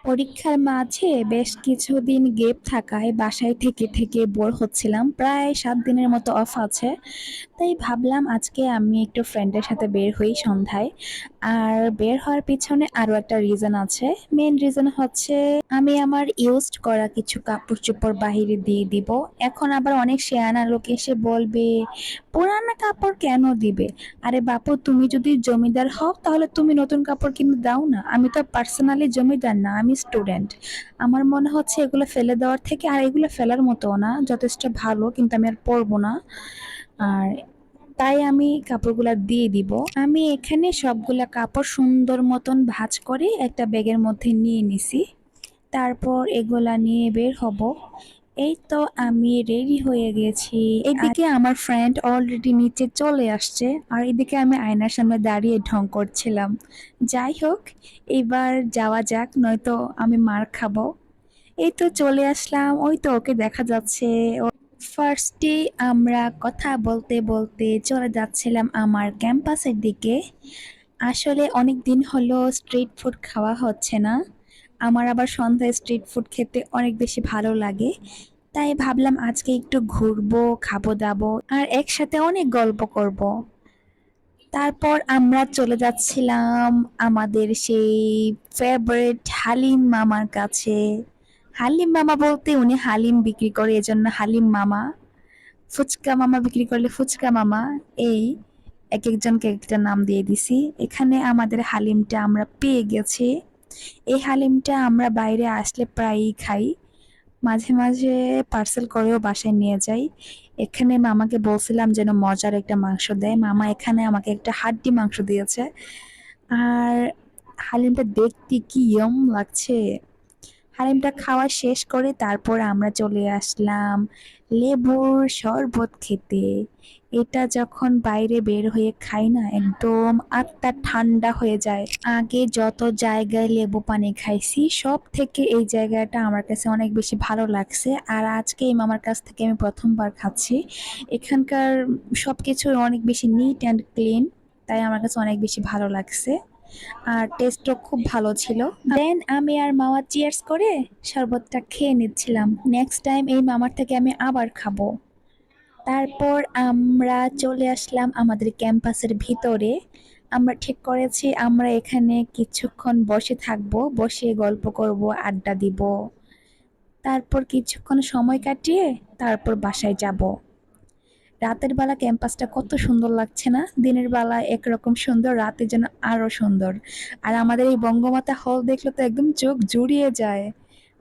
পরীক্ষার মাঝে বেশ কিছুদিন গ্যাপ থাকায় বাসায় থেকে থেকে বোর হচ্ছিলাম। প্রায় ৭ দিনের মতো অফ আছে। তাই ভাবলাম আজকে আমি একটু ফ্রেন্ডের সাথে বের হই সন্ধ্যায়। আর বের হওয়ার পিছনে আরো একটা রিজন আছে। মেইন রিজন হচ্ছে আমি আমার ইউজড করা কিছু কাপড়-চোপড় বাহিরে দিয়ে দিব। এখন আবার অনেক শেয়ানা লোক এসে বলবে, "পুরানা কাপড় কেন দিবে?" আরে বাপু, তুমি যদি জমিদার হও তাহলে তুমি নতুন কাপড় কিনে দাও না। আমি তো পার্সোনালি জমিদার না, আমি স্টুডেন্ট। আমার মনে হচ্ছে এগুলো ফেলে দেওয়ার থেকে, আর এগুলো ফেলার মতোও না, যথেষ্ট ভালো, কিন্তু আমি আর পরবো না। আর তাই আমি কাপড়গুলা দিয়ে দিব। আমি এখানে সবগুলা কাপড় সুন্দর মতন ভাঁজ করে একটা ব্যাগের মধ্যে নিয়ে নিছি। তারপর এগুলা নিয়ে বের হব। এই তো আমি রেডি হয়ে গেছি। এদিকে আমার ফ্রেন্ড অলরেডি নিচে চলে আসছে, আর এদিকে আমি আয়নার সামনে দাঁড়িয়ে ঢং করছিলাম। যাই হোক, এবার যাওয়া যাক, নয়তো আমি মার খাবো। এই তো চলে আসলাম, ওই তো ওকে দেখা যাচ্ছে। ফার্স্টে আমরা কথা বলতে বলতে চলে যাচ্ছিলাম আমার ক্যাম্পাসের দিকে। আসলে অনেক দিন হলো স্ট্রিট ফুড খাওয়া হচ্ছে না। আমার আবার সন্ধ্যায় স্ট্রিট ফুড খেতে অনেক বেশি ভালো লাগে। তাই ভাবলাম আজকে একটু ঘুরবো, খাবো দাবো, আর একসাথে অনেক গল্প করব। তারপর আমরা চলে যাচ্ছিলাম আমাদের সেই ফেভারিট হালিম মামার কাছে। হালিম মামা বলতে উনি হালিম বিক্রি করে, এজন্য হালিম মামা। ফুচকা মামা বিক্রি করলে ফুচকা মামা। এই এক একজনকে একটা নাম দিয়ে দিছি। এখানে আমাদের হালিমটা আমরা পেয়ে গেছি। এই হালিমটা আমরা বাইরে আসলে প্রায়ই খাই। মাঝে মাঝে পার্সেল করেও বাসায় নিয়ে যাই। এখানে মামাকে বলছিলাম যেন মজার একটা মাংস দেয়। মামা এখানে আমাকে একটা হাড্ডি মাংস দিয়েছে। আর হালিমটা দেখতে কি ইয়ম লাগছে! হালিমটা খাওয়া শেষ করে তারপর আমরা চলে আসলাম লেবুর শরবত খেতে। এটা যখন বাইরে বের হয়ে খাই না, একদম আত্মা ঠান্ডা হয়ে যায়। আগে যত জায়গায় লেবু পানি খাইছি, সব থেকে এই জায়গাটা আমার কাছে অনেক বেশি ভালো লাগছে। আর আজকে এই মামার কাছ থেকে আমি প্রথমবার খাচ্ছি। এখানকার সবকিছু অনেক বেশি নিট অ্যান্ড ক্লিন, তাই আমার কাছে অনেক বেশি ভালো লাগছে। আর টেস্টও খুব ভালো ছিল। দেন আমি আর মামা চিয়ার্স করে শরবতটা খেয়ে নিচ্ছিলাম। নেক্সট টাইম এই মামার থেকে আমি আবার খাবো। তারপর আমরা চলে আসলাম আমাদের ক্যাম্পাসের ভিতরে। আমরা ঠিক করেছি আমরা এখানে কিছুক্ষণ বসে থাকবো, বসে গল্প করব, আড্ডা দিব। তারপর কিছুক্ষণ সময় কাটিয়ে তারপর বাসায় যাব। রাতের বেলা ক্যাম্পাসটা কত সুন্দর লাগছে না? দিনের বেলা একরকম সুন্দর, রাতে যেন আরো সুন্দর। আর আমাদের এই বঙ্গমাতা হল দেখলে তো একদম চোখ জুড়িয়ে যায়।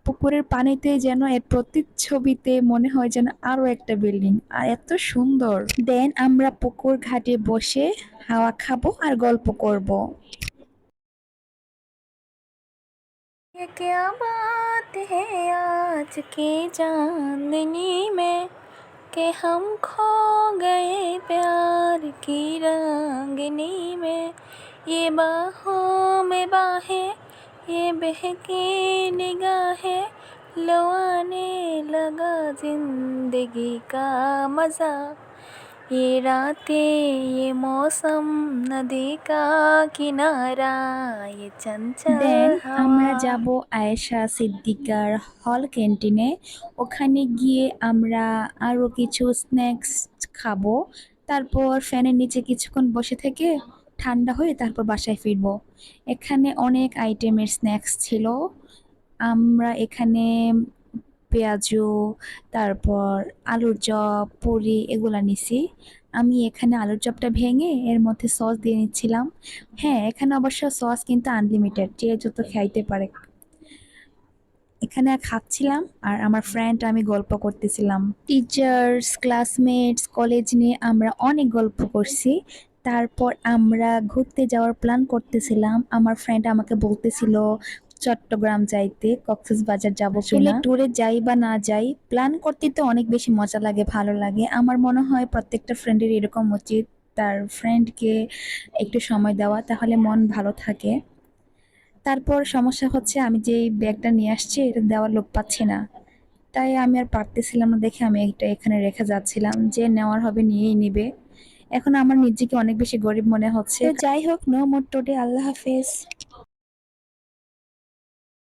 পুকুরের পানিতে যেন এর প্রতিচ্ছবিতে মনে হয় যেন আরো একটা বিল্ডিং, আর এত সুন্দর। দেন আমরা পুকুর ঘাটে বসে হাওয়া খাবো আর গল্প করব। ये क्या बात है आज की चांदनी में कि हम खो गए प्यार की रागनी में। ये बाहों में बाहें, ये बहकी निगाहें, लो आने लगा जिंदगी का मज़ा। ये रातें, ये मौसम, नदी का किनारा, ये দেন चंचल हवा। আমরা যাব আয়েশা সিদ্দিকার হল ক্যান্টিনে। ওখানে গিয়ে আমরা আরো কিছু স্ন্যাক্স খাবো। তারপর ফ্যানের নিচে কিছুক্ষণ বসে থেকে ঠান্ডা হয়ে তারপর বাসায় ফিরবো। এখানে অনেক আইটেমের স্ন্যাক্স ছিল। আমরা এখানে পেঁয়াজু, তারপর আলুর চপ, পুরি এগুলা নিছি। আমি এখানে আলুর চপটা ভেঙে এর মধ্যে সস দিয়ে নিচ্ছিলাম। হ্যাঁ, এখানে অবশ্য সস কিন্তু আনলিমিটেড, যে যত খাইতে পারে। এখানে খাচ্ছিলাম আর আমার ফ্রেন্ড আমি গল্প করতেছিলাম। টিচার্স, ক্লাসমেটস, কলেজ নিয়ে আমরা অনেক গল্প করছি। তারপর আমরা ঘুরতে যাওয়ার প্ল্যান করতেছিলাম। আমার ফ্রেন্ড আমাকে বলতেছিল চট্টগ্রাম যাইতে, কক্সবাজার যাব কিনা। আসলে ট্যুরে যাই বা না যাই, প্ল্যান করতে তো অনেক বেশি মজা লাগে, ভালো লাগে। আমার মনে হয় প্রত্যেকটা ফ্রেন্ডের এরকম উচিত, তার ফ্রেন্ডকে একটু সময় দেওয়া, তাহলে মন ভালো থাকে। তারপর সমস্যা হচ্ছে আমি যেই ব্যাগটা নিয়ে আসছি এটা দেওয়ার লোক পাচ্ছি না। তাই আমি আর পারতেছিলাম না দেখে আমি এটা এখানে রেখে যাচ্ছিলাম। যে নেওয়ার হবে নিয়েই নিবে। এখন আমার নিজেকে অনেক বেশি গরিব মনে হচ্ছে। তো যাই হোক, নো মোর টুডে, আল্লাহ হাফেজ।